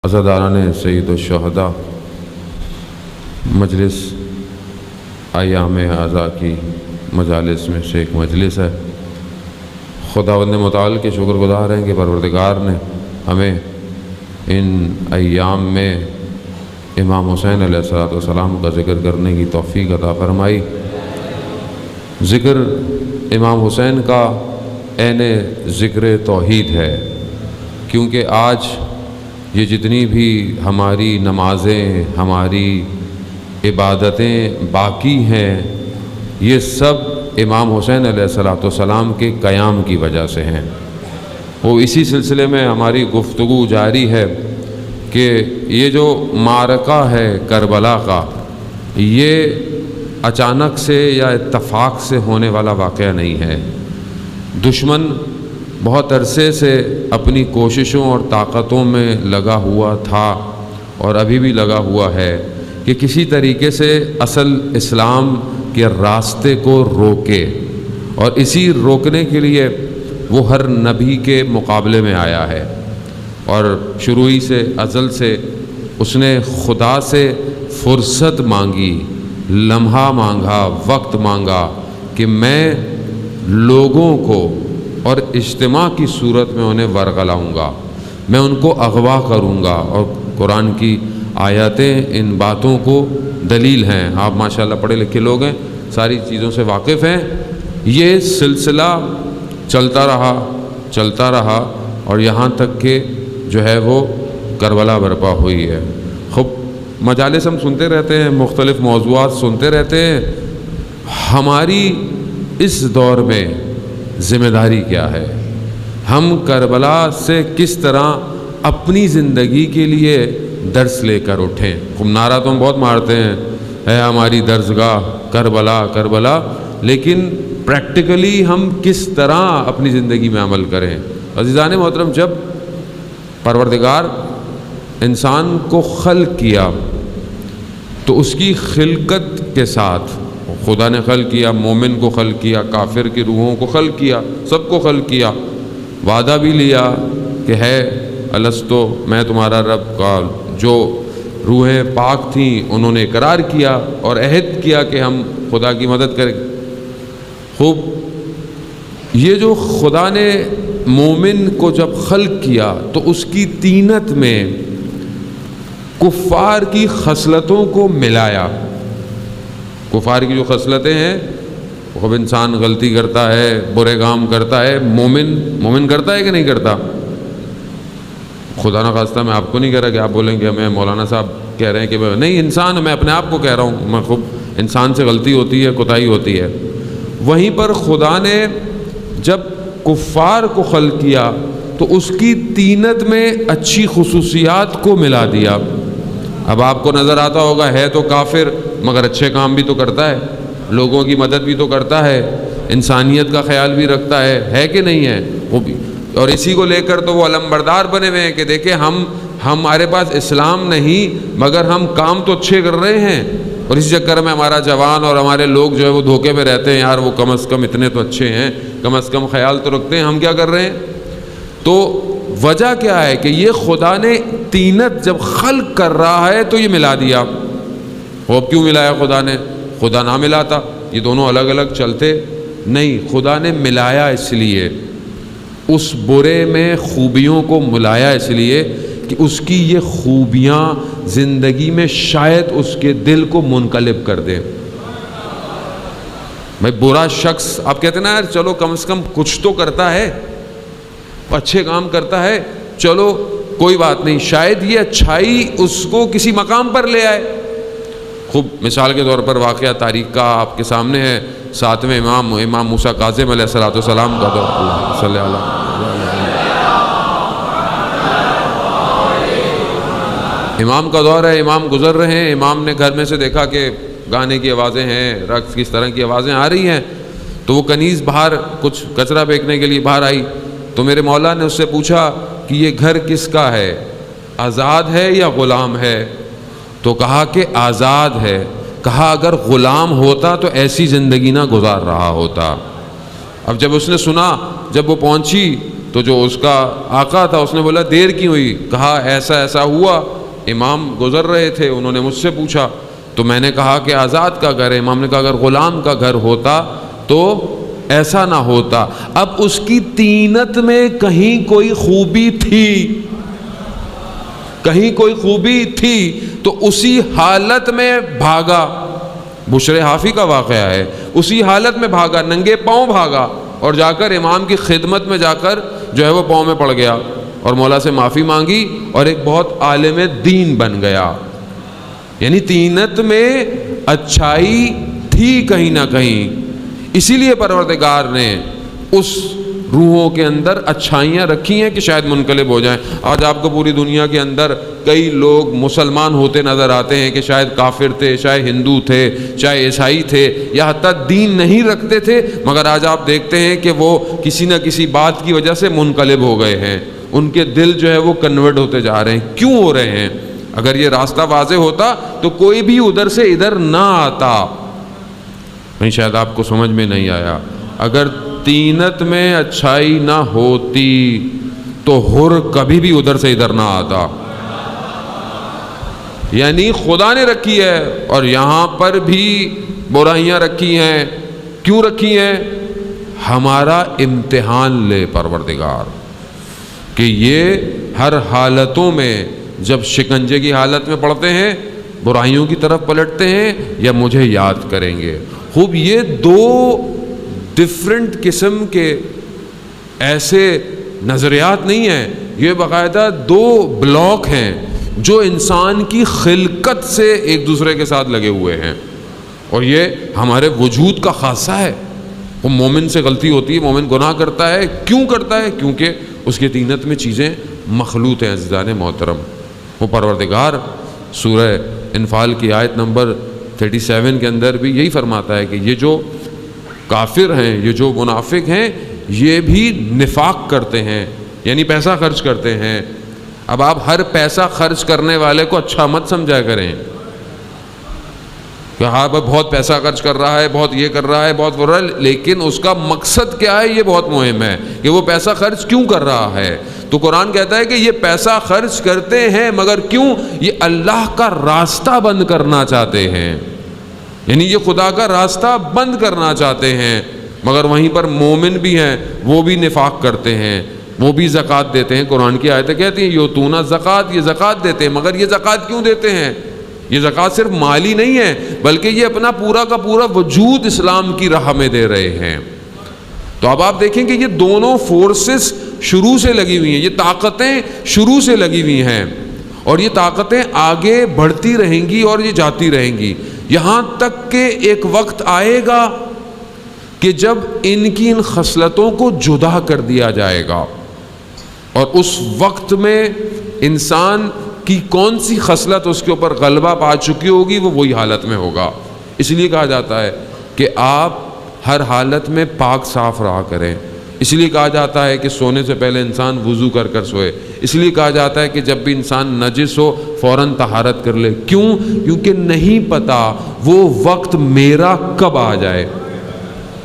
عزاداران سید الشہداء مجلس ایام اعزاء کی مجالس میں سے ایک مجلس ہے۔ خداوند متعال کے شکر گزار ہیں کہ پروردگار نے ہمیں ان ایام میں امام حسین علیہ السلام کا ذکر کرنے کی توفیق عطا فرمائی۔ ذکر امام حسین کا عین ذکر توحید ہے، کیونکہ آج یہ جتنی بھی ہماری نمازیں، ہماری عبادتیں باقی ہیں، یہ سب امام حسین علیہ السلام کے قیام کی وجہ سے ہیں۔ وہ اسی سلسلے میں ہماری گفتگو جاری ہے کہ یہ جو معرکہ ہے کربلا کا، یہ اچانک سے یا اتفاق سے ہونے والا واقعہ نہیں ہے۔ دشمن بہت عرصے سے اپنی کوششوں اور طاقتوں میں لگا ہوا تھا اور ابھی بھی لگا ہوا ہے کہ کسی طریقے سے اصل اسلام کے راستے کو روکے، اور اسی روکنے کے لیے وہ ہر نبی کے مقابلے میں آیا ہے، اور شروعی سے ازل سے اس نے خدا سے فرصت مانگی، لمحہ مانگا، وقت مانگا کہ میں لوگوں کو اور اجتماع کی صورت میں انہیں ورغلاؤں گا، میں ان کو اغوا کروں گا، اور قرآن کی آیاتیں ان باتوں کو دلیل ہیں۔ آپ ماشاءاللہ پڑھے لکھے لوگ ہیں، ساری چیزوں سے واقف ہیں۔ یہ سلسلہ چلتا رہا اور یہاں تک کہ جو ہے وہ کربلا برپا ہوئی ہے۔ خوب مجالس ہم سنتے رہتے ہیں، مختلف موضوعات سنتے رہتے ہیں۔ ہماری اس دور میں ذمہ داری کیا ہے؟ ہم کربلا سے کس طرح اپنی زندگی کے لیے درس لے کر اٹھیں؟ خوب نعرہ تو ہم بہت مارتے ہیں، اے ہماری درسگاہ کربلا کربلا، لیکن پریکٹیکلی ہم کس طرح اپنی زندگی میں عمل کریں؟ عزیزان محترم، جب پروردگار انسان کو خلق کیا تو اس کی خلقت کے ساتھ خدا نے خلق کیا، مومن کو خلق کیا، کافر کی روحوں کو خلق کیا، سب کو خلق کیا، وعدہ بھی لیا کہ ہے الستو میں تمہارا رب کا۔ جو روحیں پاک تھیں انہوں نے اقرار کیا اور عہد کیا کہ ہم خدا کی مدد کریں۔ خوب، یہ جو خدا نے مومن کو جب خلق کیا تو اس کی طینت میں کفار کی خصلتوں کو ملایا۔ کفار کی جو خصلتیں ہیں، وہ انسان غلطی کرتا ہے، برے کام کرتا ہے، مومن کرتا ہے کہ نہیں کرتا؟ خدا نہ خواستہ میں آپ کو نہیں کہہ رہا کہ آپ بولیں گے میں مولانا صاحب کہہ رہے ہیں کہ نہیں، انسان، میں اپنے آپ کو کہہ رہا ہوں، میں خوب انسان سے غلطی ہوتی ہے، کوتاہی ہوتی ہے۔ وہیں پر خدا نے جب کفار کو خلق کیا تو اس کی طینت میں اچھی خصوصیات کو ملا دیا۔ اب آپ کو نظر آتا ہوگا ہے تو کافر مگر اچھے کام بھی تو کرتا ہے، لوگوں کی مدد بھی تو کرتا ہے، انسانیت کا خیال بھی رکھتا ہے کہ نہیں ہے؟ وہ بھی، اور اسی کو لے کر تو وہ علمبردار بنے ہوئے ہیں کہ دیکھیں ہمارے پاس اسلام نہیں مگر ہم کام تو اچھے کر رہے ہیں، اور اسی چکر میں ہمارا جوان اور ہمارے لوگ جو ہے وہ دھوکے میں رہتے ہیں، یار وہ کم از کم اتنے تو اچھے ہیں، کم از کم خیال تو رکھتے ہیں، ہم کیا کر رہے ہیں؟ تو وجہ کیا ہے کہ یہ خدا نے طینت جب خلق کر رہا ہے تو یہ ملا دیا۔ وہ کیوں ملایا خدا نے؟ خدا نہ ملاتا، یہ دونوں الگ الگ چلتے نہیں، خدا نے ملایا اس لیے، اس برے میں خوبیوں کو ملایا اس لیے کہ اس کی یہ خوبیاں زندگی میں شاید اس کے دل کو منقلب کر دیں۔ بھائی برا شخص، آپ کہتے ہیں نا یار چلو کم از کم کچھ تو کرتا ہے، اچھے کام کرتا ہے، چلو کوئی بات نہیں، شاید یہ اچھائی اس کو کسی مقام پر لے آئے۔ خوب مثال کے طور پر واقعہ تاریخ کا آپ کے سامنے ہے، 7ویں امام موسیٰ کاظم علیہ السلام کا دور، اللہ صلی اللہ امام کا دور ہے، امام گزر رہے ہیں، امام نے گھر میں سے دیکھا کہ گانے کی آوازیں ہیں، رقص کس طرح کی آوازیں آ رہی ہیں، تو وہ کنیز باہر کچھ کچرا پھینکنے کے لیے باہر آئی، تو میرے مولا نے اس سے پوچھا کہ یہ گھر کس کا ہے، آزاد ہے یا غلام ہے؟ تو کہا کہ آزاد ہے۔ کہا اگر غلام ہوتا تو ایسی زندگی نہ گزار رہا ہوتا۔ اب جب اس نے سنا، جب وہ پہنچی تو جو اس کا آقا تھا اس نے بولا دیر کیوں ہوئی؟ کہا ایسا ایسا ہوا، امام گزر رہے تھے، انہوں نے مجھ سے پوچھا تو میں نے کہا کہ آزاد کا گھر ہے۔ امام نے کہا اگر غلام کا گھر ہوتا تو ایسا نہ ہوتا۔ اب اس کی طینت میں کہیں کوئی خوبی تھی، کہیں کوئی خوبی تھی تو اسی حالت میں بھاگا۔ بشر حافی کا واقعہ ہے، اسی حالت میں بھاگا، ننگے پاؤں بھاگا اور جا کر امام کی خدمت میں جا کر جو ہے وہ پاؤں میں پڑ گیا اور مولا سے معافی مانگی اور ایک بہت عالم دین بن گیا۔ یعنی طینت میں اچھائی تھی کہیں نہ کہیں، اسی لیے پروردگار نے اس روحوں کے اندر اچھائیاں رکھی ہیں کہ شاید منقلب ہو جائیں۔ آج آپ کو پوری دنیا کے اندر کئی لوگ مسلمان ہوتے نظر آتے ہیں کہ شاید کافر تھے، شاید ہندو تھے، چاہے عیسائی تھے، یا حتیٰ دین نہیں رکھتے تھے، مگر آج آپ دیکھتے ہیں کہ وہ کسی نہ کسی بات کی وجہ سے منقلب ہو گئے ہیں، ان کے دل جو ہے وہ کنورٹ ہوتے جا رہے ہیں۔ کیوں ہو رہے ہیں؟ اگر یہ راستہ واضح ہوتا تو کوئی بھی ادھر سے ادھر نہ آتا۔ نہیں، شاید آپ کو سمجھ میں نہیں آیا۔ اگر طینت میں اچھائی نہ ہوتی تو حر کبھی بھی ادھر سے ادھر نہ آتا۔ یعنی خدا نے رکھی ہے اور یہاں پر بھی برائیاں رکھی ہیں۔ کیوں رکھی ہیں؟ ہمارا امتحان لے پروردگار کہ یہ ہر حالتوں میں جب شکنجے کی حالت میں پڑتے ہیں برائیوں کی طرف پلٹتے ہیں یا مجھے یاد کریں گے۔ خوب یہ دو ڈفرنٹ قسم کے ایسے نظریات نہیں ہیں، یہ باقاعدہ دو بلاک ہیں جو انسان کی خلقت سے ایک دوسرے کے ساتھ لگے ہوئے ہیں، اور یہ ہمارے وجود کا خاصہ ہے۔ وہ مومن سے غلطی ہوتی ہے، مومن گناہ کرتا ہے، کیوں کرتا ہے؟ کیونکہ اس کے طینت میں چیزیں مخلوط ہیں۔ عزیزان محترم، وہ پروردگار سورہ انفال کی آیت نمبر 37 کے اندر بھی یہی فرماتا ہے کہ یہ جو کافر ہیں، یہ جو منافق ہیں، یہ بھی نفاق کرتے ہیں، یعنی پیسہ خرچ کرتے ہیں۔ اب آپ ہر پیسہ خرچ کرنے والے کو اچھا مت سمجھا کریں کہ ہاں بہت پیسہ خرچ کر رہا ہے، بہت یہ کر رہا ہے، بہت وہ رہا ہے، لیکن اس کا مقصد کیا ہے یہ بہت مہم ہے کہ وہ پیسہ خرچ کیوں کر رہا ہے۔ تو قرآن کہتا ہے کہ یہ پیسہ خرچ کرتے ہیں مگر کیوں؟ یہ اللہ کا راستہ بند کرنا چاہتے ہیں، یعنی یہ خدا کا راستہ بند کرنا چاہتے ہیں۔ مگر وہیں پر مومن بھی ہیں، وہ بھی نفاق کرتے ہیں، وہ بھی زکوٰۃ دیتے ہیں۔ قرآن کی آیتیں کہتی ہیں یوتون زکوٰۃ، یہ زکوٰۃ دیتے ہیں، مگر یہ زکوٰۃ کیوں دیتے ہیں؟ یہ زکوٰۃ صرف مالی نہیں ہے بلکہ یہ اپنا پورا کا پورا وجود اسلام کی راہ میں دے رہے ہیں۔ تو اب آپ دیکھیں کہ یہ دونوں فورسز شروع سے لگی ہوئی ہیں، یہ طاقتیں شروع سے لگی ہوئی ہیں اور یہ طاقتیں آگے بڑھتی رہیں گی اور یہ جاتی رہیں گی، یہاں تک کہ ایک وقت آئے گا کہ جب ان کی ان خصلتوں کو جدا کر دیا جائے گا، اور اس وقت میں انسان کی کون سی خصلت اس کے اوپر غلبہ پا چکی ہوگی وہ وہی حالت میں ہوگا۔ اس لیے کہا جاتا ہے کہ آپ ہر حالت میں پاک صاف رہا کریں، اس لیے کہا جاتا ہے کہ سونے سے پہلے انسان وضو کر کر سوئے، اس لیے کہا جاتا ہے کہ جب بھی انسان نجس ہو فوراً طہارت کر لے۔ کیوں؟ کیونکہ نہیں پتا وہ وقت میرا کب آ جائے،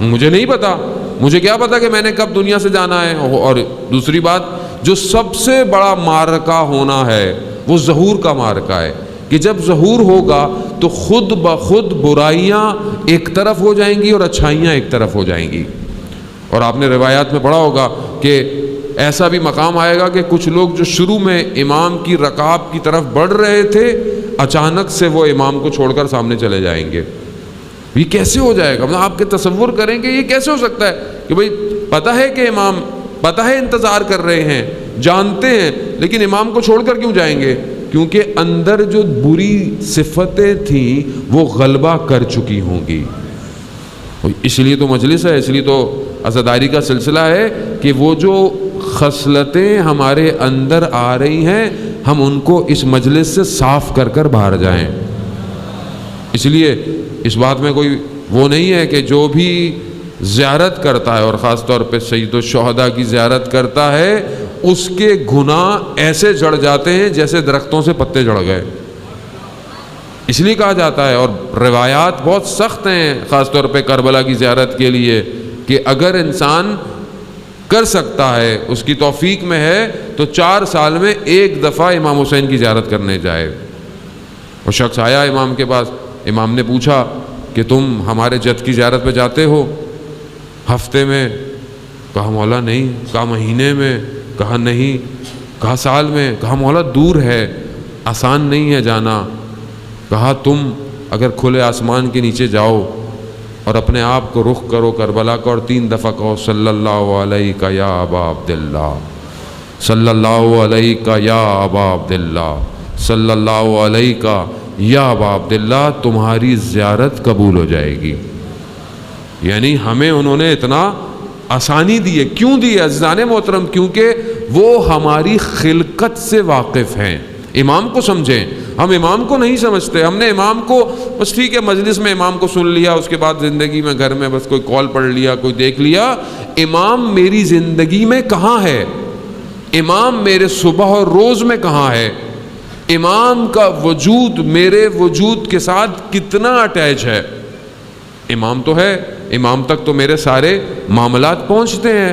مجھے نہیں پتا، مجھے کیا پتا کہ میں نے کب دنیا سے جانا ہے۔ اور دوسری بات، جو سب سے بڑا معرکہ ہونا ہے وہ ظہور کا معرکہ ہے کہ جب ظہور ہوگا تو خود بخود برائیاں ایک طرف ہو جائیں گی اور اچھائیاں ایک طرف ہو جائیں گی۔ اور آپ نے روایات میں پڑھا ہوگا کہ ایسا بھی مقام آئے گا کہ کچھ لوگ جو شروع میں امام کی رکاب کی طرف بڑھ رہے تھے اچانک سے وہ امام کو چھوڑ کر سامنے چلے جائیں گے۔ یہ کیسے ہو جائے گا؟ آپ کے تصور کریں کہ یہ کیسے ہو سکتا ہے کہ بھئی پتہ ہے کہ امام، پتہ ہے انتظار کر رہے ہیں، جانتے ہیں، لیکن امام کو چھوڑ کر کیوں جائیں گے؟ کیونکہ اندر جو بری صفتیں تھیں وہ غلبہ کر چکی ہوں گی۔ اس لیے تو مجلس ہے، اس لیے تو عزاداری کا سلسلہ ہے کہ وہ جو خصلتیں ہمارے اندر آ رہی ہیں ہم ان کو اس مجلس سے صاف کر کر باہر جائیں۔ اس لیے اس بات میں کوئی وہ نہیں ہے کہ جو بھی زیارت کرتا ہے اور خاص طور پہ سید الشہداء کی زیارت کرتا ہے اس کے گناہ ایسے جڑ جاتے ہیں جیسے درختوں سے پتے جڑ گئے۔ اس لیے کہا جاتا ہے، اور روایات بہت سخت ہیں خاص طور پہ کربلا کی زیارت کے لیے، کہ اگر انسان کر سکتا ہے، اس کی توفیق میں ہے، تو 4 سال میں 1 دفعہ امام حسین کی زیارت کرنے جائے۔ وہ شخص آیا امام کے پاس، امام نے پوچھا کہ تم ہمارے جد کی زیارت پہ جاتے ہو ہفتے میں؟ کہا مولا نہیں۔ کہا مہینے میں؟ کہا نہیں۔ کہا سال میں؟ کہا مولا دور ہے، آسان نہیں ہے جانا۔ کہا تم اگر کھلے آسمان کے نیچے جاؤ اور اپنے آپ کو رخ کرو کربلا کا اور 3 دفعہ کہو صلی اللہ علیہ یا ابا عبداللہ، صلی اللہ علیہ یا ابا عبداللہ، صلی اللہ علیہ یا ابا عبداللہ، تمہاری زیارت قبول ہو جائے گی۔ یعنی ہمیں انہوں نے اتنا آسانی دی ہے۔ کیوں دی ہے عزیزان محترم؟ کیونکہ وہ ہماری خلقت سے واقف ہیں۔ امام کو سمجھیں، ہم امام کو نہیں سمجھتے۔ ہم نے امام کو بس ٹھیک ہے مجلس میں امام کو سن لیا، اس کے بعد زندگی میں گھر میں بس کوئی کال پڑھ لیا، کوئی دیکھ لیا۔ امام میری زندگی میں کہاں ہے؟ امام میرے صبح اور روز میں کہاں ہے؟ امام کا وجود میرے وجود کے ساتھ کتنا اٹیچ ہے؟ امام تو ہے، امام تک تو میرے سارے معاملات پہنچتے ہیں۔